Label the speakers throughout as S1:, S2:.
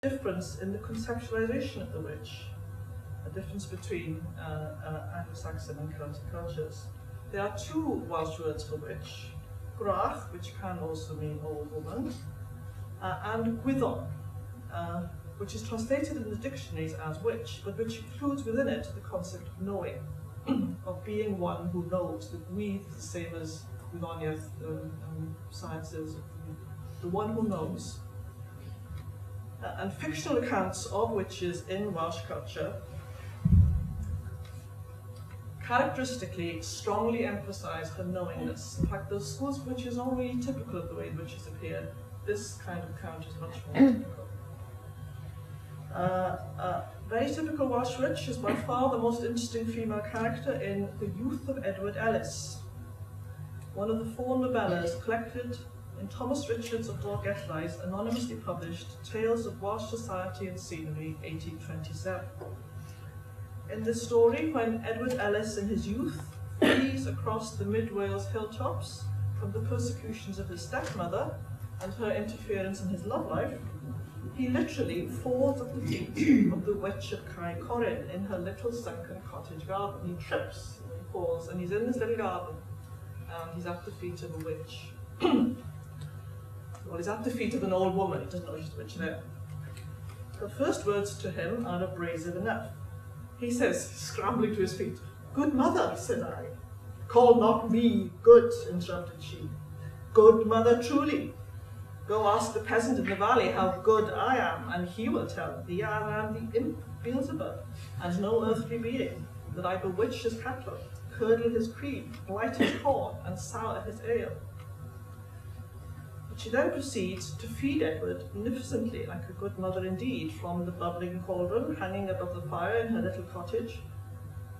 S1: difference in the conceptualization of the witch, a difference between Anglo-Saxon and Celtic cultures. There are two Welsh words for witch, gwrach, which can also mean old woman, and gwyddon, which is translated in the dictionaries as witch, but which includes within it the concept of knowing, of being one who knows. The gwydd is the same as gwyddoniaeth sciences, the one who knows. And fictional accounts of witches in Welsh culture characteristically strongly emphasize her knowingness. In fact, those schools of witches aren't really typical of the way witches appear. This kind of account is much more typical. Very typical Welsh witch is by far the most interesting female character in The Youth of Edward Ellis, one of the 4 novellas collected in Thomas Richards of Dolgellai's anonymously published Tales of Welsh Society and Scenery, 1827. In this story, when Edward Ellis in his youth flees across the mid-Wales hilltops from the persecutions of his stepmother and her interference in his love life, he literally falls at the feet of the witch of Cae Corin in her little sunken cottage garden. He trips, and he falls, and he's in this little garden, and he's at the feet of a witch. Well, he's at the feet of an old woman, he doesn't know she's a witch there. Her first words to him are abrasive enough. He says, scrambling to his feet, "Good mother," said I. "Call not me good," interrupted she. "Good mother truly. Go ask the peasant in the valley how good I am, and he will tell thee I am the imp of Beelzebub, and no earthly being, that I bewitch his cattle, curdle his cream, blight his corn, and sour his ale." But she then proceeds to feed Edward magnificently, like a good mother indeed, from the bubbling cauldron hanging above the fire in her little cottage,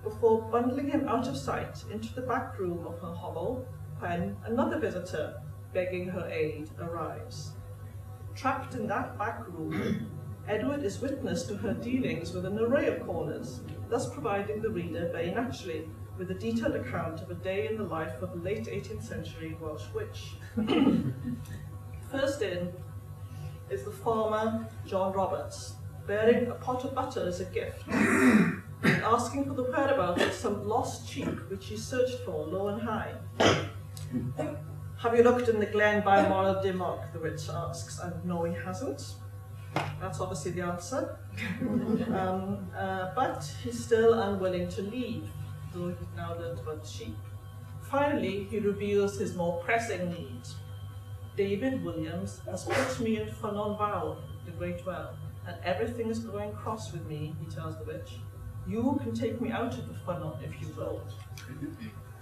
S1: before bundling him out of sight into the back room of her hovel, when another visitor, begging her aid, arrives. Trapped in that back room, Edward is witness to her dealings with an array of callers, thus providing the reader very naturally with a detailed account of a day in the life of a late 18th century Welsh witch. First in is the farmer John Roberts, bearing a pot of butter as a gift, and asking for the whereabouts of some lost sheep which he searched for low and high. "Have you looked in the glen by Moral Dimog?" the witch asks, and no, he hasn't. That's obviously the answer. But he's still unwilling to leave, though he's now learned about the sheep. Finally, he reveals his more pressing need. "David Williams has put me in Ffynnon Fawr, the Great Well, and everything is going cross with me," he tells the witch. "You can take me out of the Ffynnon if you will."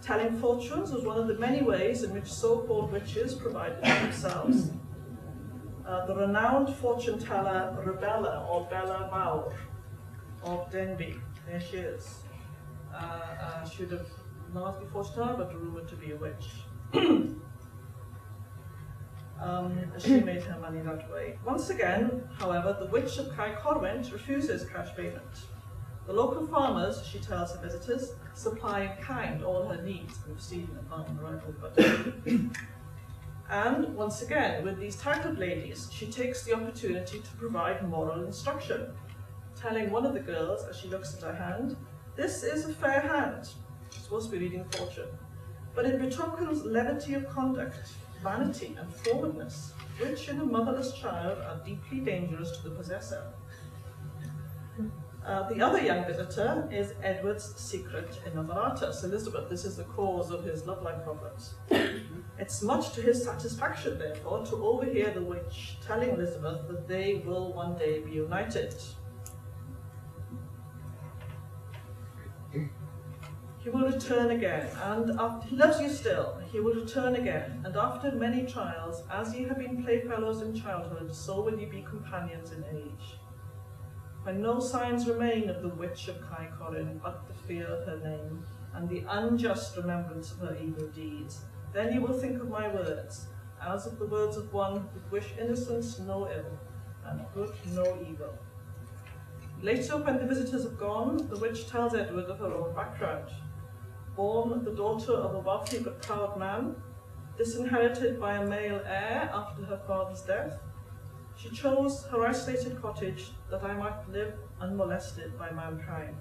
S1: Telling fortunes was one of the many ways in which so-called witches provided for themselves. The renowned fortune teller Rebella, or Bella Fawr, of Denbigh, there she is. She would have not been fortune teller, but rumoured to be a witch. She made her money that way. Once again, however, the witch of Cae Corin refuses cash payment. The local farmers, she tells her visitors, supply in kind all her needs. We've seen upon arrival, but and once again, with these titled ladies, she takes the opportunity to provide moral instruction, telling one of the girls, as she looks at her hand, "This is a fair hand." She's supposed to be reading fortune, but it betokens levity of conduct, vanity, and forwardness, which in a motherless child are deeply dangerous to the possessor. The other young visitor is Edward's secret inamoratus, Elizabeth. This is the cause of his love life problems. It's much to his satisfaction, therefore, to overhear the witch telling Elizabeth that they will one day be united. He will return again, and he loves you still. He will return again, and after many trials, as ye have been playfellows in childhood, so will ye be companions in age. When no signs remain of the witch of Cae Corin, but the fear of her name, and the unjust remembrance of her evil deeds, then you will think of my words, as of the words of one who would wish innocence no ill, and good no evil. Later, when the visitors have gone, the witch tells Edward of her own background. Born the daughter of a wealthy but proud man, disinherited by a male heir after her father's death, She chose her isolated cottage that I might live unmolested by mankind.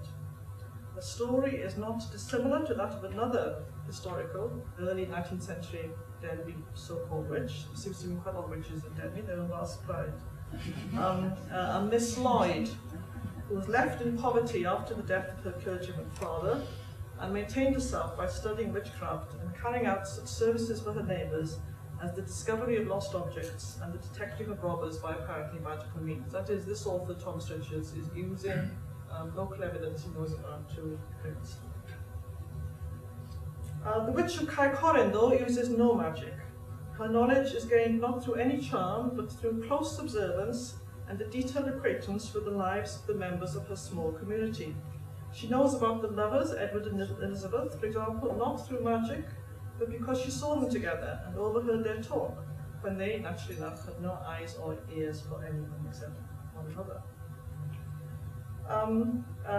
S1: The story is not dissimilar to that of another historical, early 19th century Denby so-called witch. There seems to be quite a lot of witches in Denby, they were last pride. And Miss Lloyd, who was left in poverty after the death of her clergyman father, and maintained herself by studying witchcraft and carrying out such services for her neighbours as the discovery of lost objects and the detecting of robbers by apparently magical means. That is, this author, Thomas Richards, is using local evidence he knows about to depict. The Witch of Caercorin, though, uses no magic. Her knowledge is gained not through any charm, but through close observance and a detailed acquaintance with the lives of the members of her small community. She knows about the lovers, Edward and Elizabeth, for example, not through magic, but because she saw them together and overheard their talk, when they, naturally enough, had no eyes or ears for anyone except one another.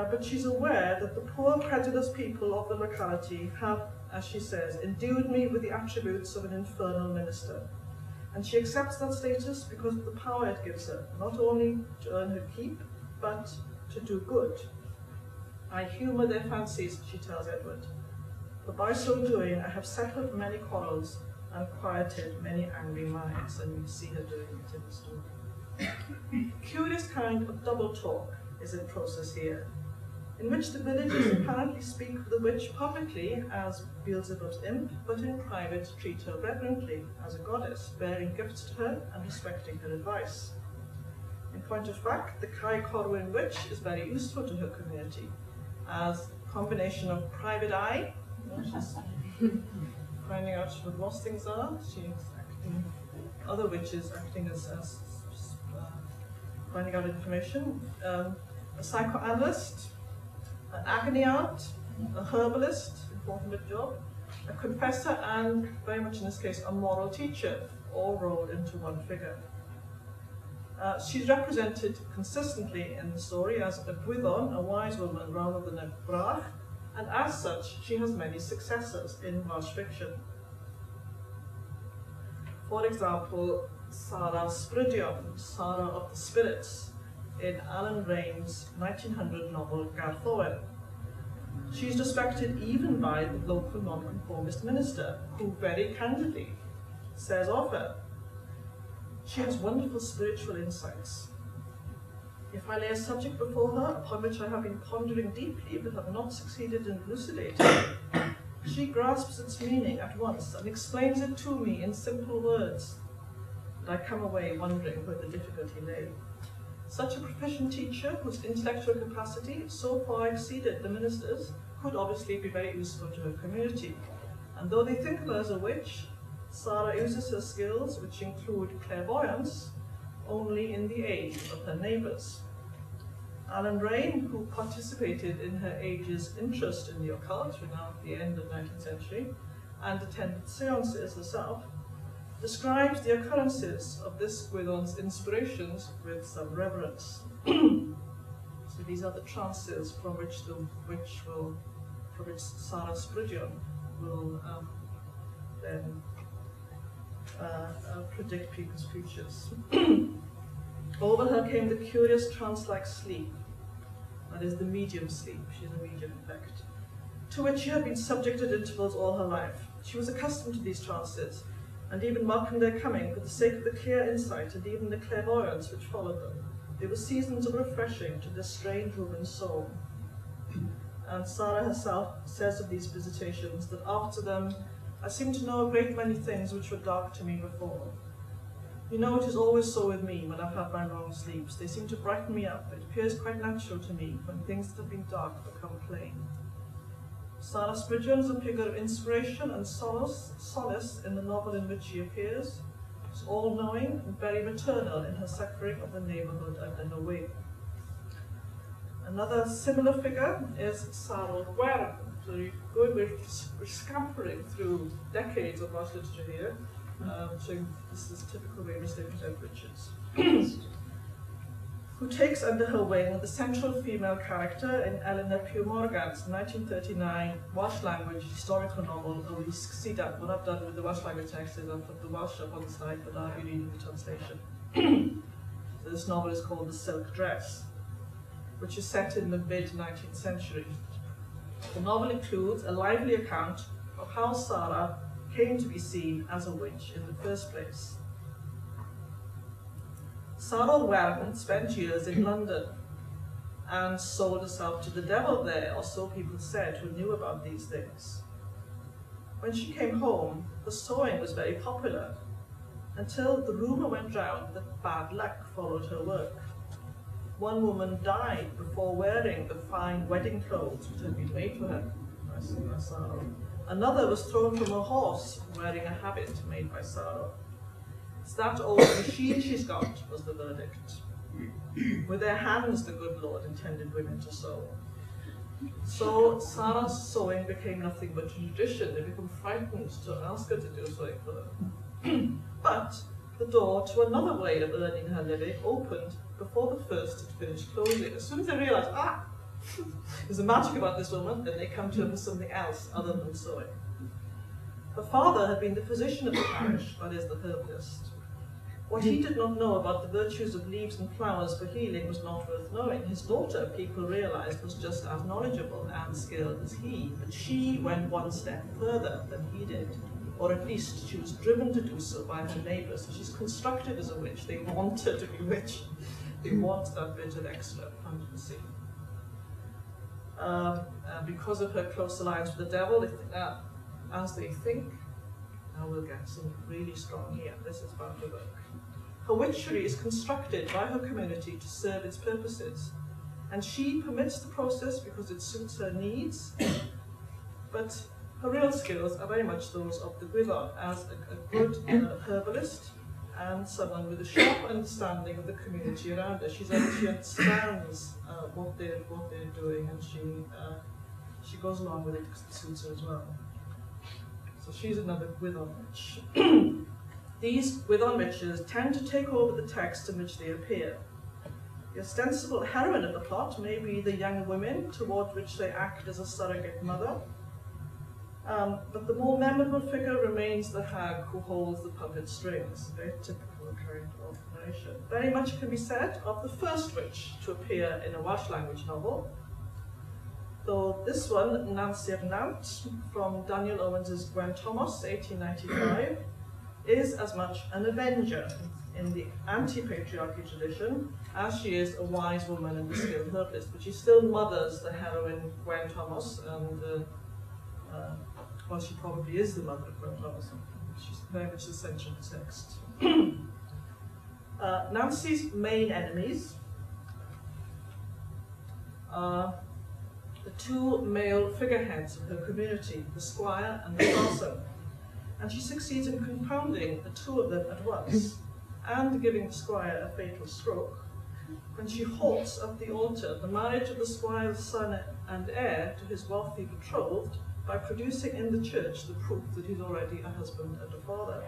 S1: But she's aware that the poor, credulous people of the locality have, as she says, endued me with the attributes of an infernal minister. And she accepts that status because of the power it gives her, not only to earn her keep, but to do good. I humour their fancies, she tells Edward, but by so doing I have settled many quarrels and quieted many angry minds, and you see her doing it in the story. Curious kind of double talk is in process here, in which the villagers apparently speak of the witch publicly as Beelzebub's imp, but in private treat her reverently as a goddess, bearing gifts to her and respecting her advice. In point of fact, the Caercorin witch is very useful to her community, as a combination of private eye, she's finding out what lost things are, she's acting, other witches acting as finding out information, a psychoanalyst, an agony aunt, a herbalist, important bit job, a confessor, and very much in this case a moral teacher, all rolled into one figure. She's represented consistently in the story as a Gwyddon, a wise woman rather than a brach, and as such she has many successors in Welsh fiction. For example, Sarah Sprydion, Sarah of the Spirits, in Alan Raine's 1900 novel Garth Owen. She's respected even by the local nonconformist minister, who very candidly says of her, she has wonderful spiritual insights. If I lay a subject before her upon which I have been pondering deeply but have not succeeded in elucidating, she grasps its meaning at once and explains it to me in simple words, and I come away wondering where the difficulty lay. Such a proficient teacher, whose intellectual capacity so far exceeded the minister's, could obviously be very useful to her community. And though they think of her as a witch, Sarah uses her skills, which include clairvoyance, only in the aid of her neighbours. Alan Raine, who participated in her age's interest in the occult, we're now at the end of the 19th century, and attended seances herself, describes the occurrences of this Gwyddon's inspirations with some reverence. So these are the trances from which Sarah Sprydion will then predict people's futures. Over her came the curious trance-like sleep, that is the medium sleep, she's a medium in fact, to which she had been subject at intervals all her life. She was accustomed to these trances, and even welcomed their coming for the sake of the clear insight and even the clairvoyance which followed them. They were seasons of refreshing to this strange woman's soul. And Sarah herself says of these visitations that after them, I seemed to know a great many things which were dark to me before. You know, it is always so with me when I've had my long sleeps. They seem to brighten me up. It appears quite natural to me when things that have been dark become plain. Sarah Sprydion is a figure of inspiration and solace in the novel in which she appears. She's all-knowing and very maternal in her suffering of the neighbourhood and her way. Another similar figure is Sarah Gwerth. So we're scampering through decades of Welsh literature here, showing this is typical way in which they present Richards. Who takes under her wing the central female character in Eleanor Pugh Morgan's 1939 Welsh language historical novel Urusla Sidat. What I've done with the Welsh language text is I've put the Welsh up on the slide, but I'll be reading the translation. this novel is called The Silk Dress, which is set in the mid-19th century. The novel includes a lively account of how Sarah came to be seen as a witch in the first place. Sarah Werman spent years in London and sold herself to the devil there, or so people said who knew about these things. When she came home, the sewing was very popular, until the rumour went round that bad luck followed her work. One woman died before wearing the fine wedding clothes which had been made for her by Sarah. Another was thrown from a horse wearing a habit made by Sarah. It's that old machine she's got, was the verdict. With their hands the good Lord intended women to sew. So Sarah's sewing became nothing but a tradition. They became frightened to ask her to do sewing for them. But the door to another way of earning her living opened before the first had finished closing. As soon as they realised, there's a magic about this woman, then they come to her for something else other than sewing. Her father had been the physician of the parish, that is, the herbalist. What he did not know about the virtues of leaves and flowers for healing was not worth knowing. His daughter, people realised, was just as knowledgeable and skilled as he, but she went one step further than he did, or at least she was driven to do so by her neighbours. So she's constructed as a witch. They want her to be witch. They want that bit of extra pungency. Because of her close alliance with the devil, as they think, now we'll get some really strong here. This is bound to work. Her witchery is constructed by her community to serve its purposes, and she permits the process because it suits her needs, but her real skills are very much those of the Gwyddor as a good herbalist and someone with a sharp understanding of the community around her. She understands what they're doing, and she goes along with it because it suits her as well. So she's another Gwyddor witch. These Gwyddor witches tend to take over the text in which they appear. The ostensible heroine of the plot may be the young women toward which they act as a surrogate mother, but the more memorable figure remains the hag who holds the puppet strings, a very typical kind of narration. Very much can be said of the first witch to appear in a Welsh language novel, though this one, Nancy of Nant, from Daniel Owens' Gwen Thomas, 1895, is as much an avenger in the anti-patriarchy tradition as she is a wise woman and a skilled herbalist, but she still mothers the heroine Gwen Thomas, and well, she probably is the mother of Gwen Thomas. She's very much essential to the text. Nancy's main enemies are the two male figureheads of her community, the squire and the parson, and she succeeds in compounding the two of them at once and giving the squire a fatal stroke when she halts at the altar the marriage of the squire's son and heir to his wealthy betrothed by producing in the church the proof that he's already a husband and a father.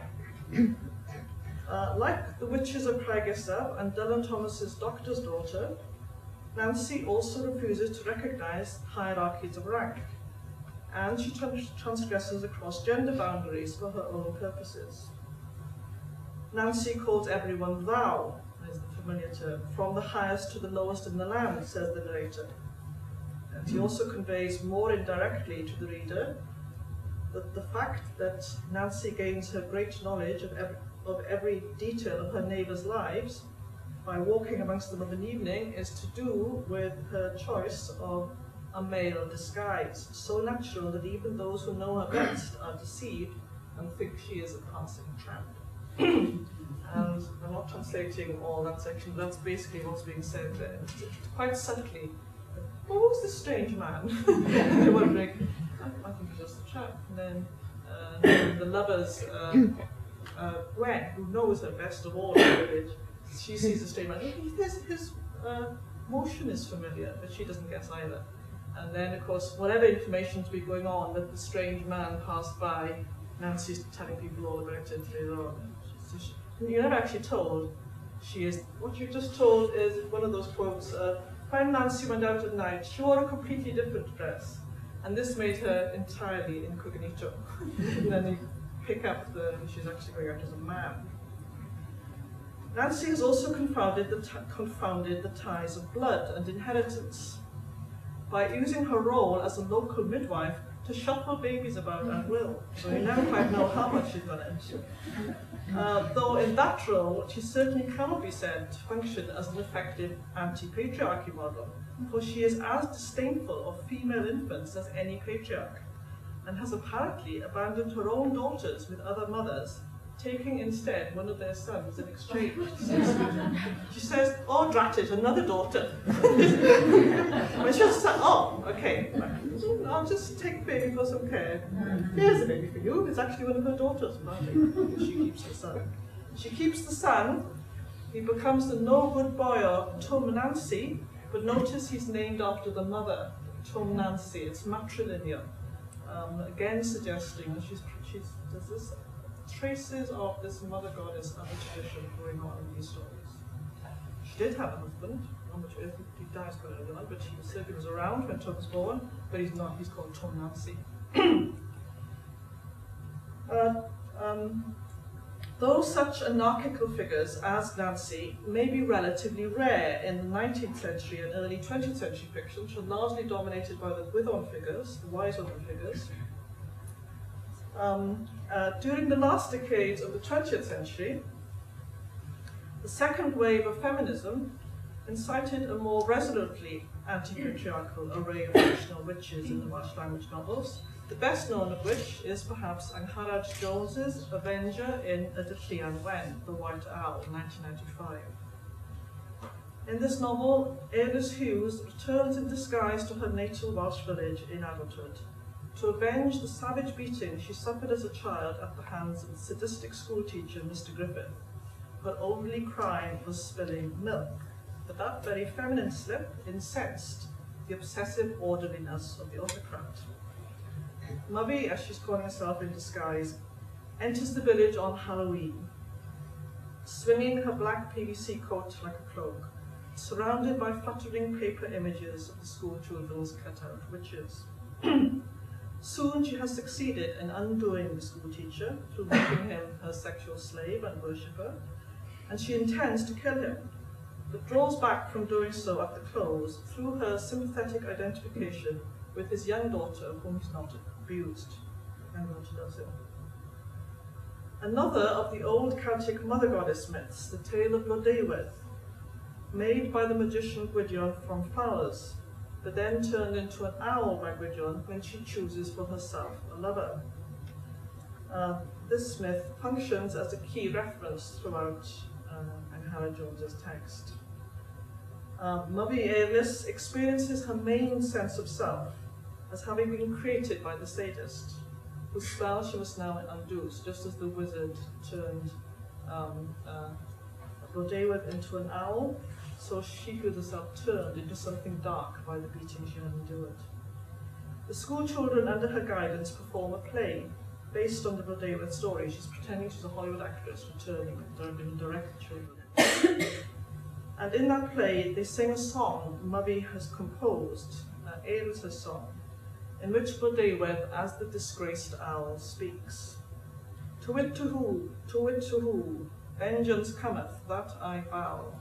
S1: Like the witches of Craigisab and Dylan Thomas's doctor's daughter, Nancy also refuses to recognise hierarchies of rank, and she transgresses across gender boundaries for her own purposes. Nancy calls everyone thou, is the familiar term, from the highest to the lowest in the land, says the narrator. And he also conveys more indirectly to the reader that the fact that Nancy gains her great knowledge of every detail of her neighbours' lives by walking amongst them of an evening is to do with her choice of a male disguise, so natural that even those who know her best are deceived and think she is a passing tramp. And I'm not translating all that section, but that's basically what's being said there. Quite subtly, who's this strange man? You're wondering, I think he's just a tramp. And then the lovers, Gwen, who knows her best of all in the village, she sees the strange man. His motion is familiar, but she doesn't guess either. And then, of course, whatever information's been going on that the strange man passed by, Nancy's telling people all about it later on. You're never actually told she is. What you just told is one of those quotes. When Nancy went out at night, she wore a completely different dress, and this made her entirely incognito. And then you pick up she's actually going out as a man. Nancy has also confounded the ties of blood and inheritance by using her role as a local midwife to shuffle babies about at will, so you never quite know how much she's got into. Though in that role, she certainly cannot be said to function as an effective anti-patriarchy model, for she is as disdainful of female infants as any patriarch, and has apparently abandoned her own daughters with other mothers, taking instead one of their sons in exchange. She says, oh, drat it, another daughter. When she just said, oh, okay, I'll just take the baby for some care. Here's a baby for you. It's actually one of her daughters, apparently. She keeps the son. She keeps the son. He becomes the no-good boy, Tum Nancy, but notice he's named after the mother, Tum Nancy. It's matrilineal. Again suggesting that there's this traces of this mother goddess and the tradition going on in these stories. She did have a husband, on which he dies quite early on, but she certainly was around when Tum was born, but he's not, he's called Tum Nancy. Though such anarchical figures as Nancy may be relatively rare in the 19th century and early 20th century fiction, which are largely dominated by the Wyddon figures, the wise woman figures, during the last decades of the 20th century, the second wave of feminism incited a more resolutely anti-patriarchal array of fictional witches in the Welsh language novels, the best known of which is perhaps Angharad Jones's Avenger in Y Dylluan Wen, The White Owl, 1995. In this novel, Eilís Hughes returns in disguise to her natal Welsh village in adulthood to avenge the savage beating she suffered as a child at the hands of the sadistic schoolteacher, Mr. Griffith. Her only crime was spilling milk, but that very feminine slip incensed the obsessive orderliness of the autocrat. Mubby, as she's calling herself in disguise, enters the village on Halloween, swinging her black PVC coat like a cloak, surrounded by fluttering paper images of the school children's cut-out witches. Soon she has succeeded in undoing the school teacher through making him her sexual slave and worshipper, and she intends to kill him, but draws back from doing so at the close through her sympathetic identification with his young daughter, whom he's not abused, and what she does him. Another of the old Celtic mother goddess myths, the tale of Blodeuwedd, made by the magician Gwydion from flowers, but then turned into an owl by Gwydion when she chooses for herself a lover. This myth functions as a key reference throughout Angharad Jones's text. Mubby Eilís experiences her main sense of self as having been created by the sadist, whose spell she must now undo, just as the wizard turned Blodeuwedd into an owl, so she herself turned into something dark by the beating she endured. The school children under her guidance perform a play based on the Blodeuwedd story. She's pretending she's a Hollywood actress returning and direct children. And in that play, they sing a song Mubby has composed, Eilís' song, in which Blodeuwedd, as the disgraced owl, speaks. To wit to who, vengeance cometh, that I vow.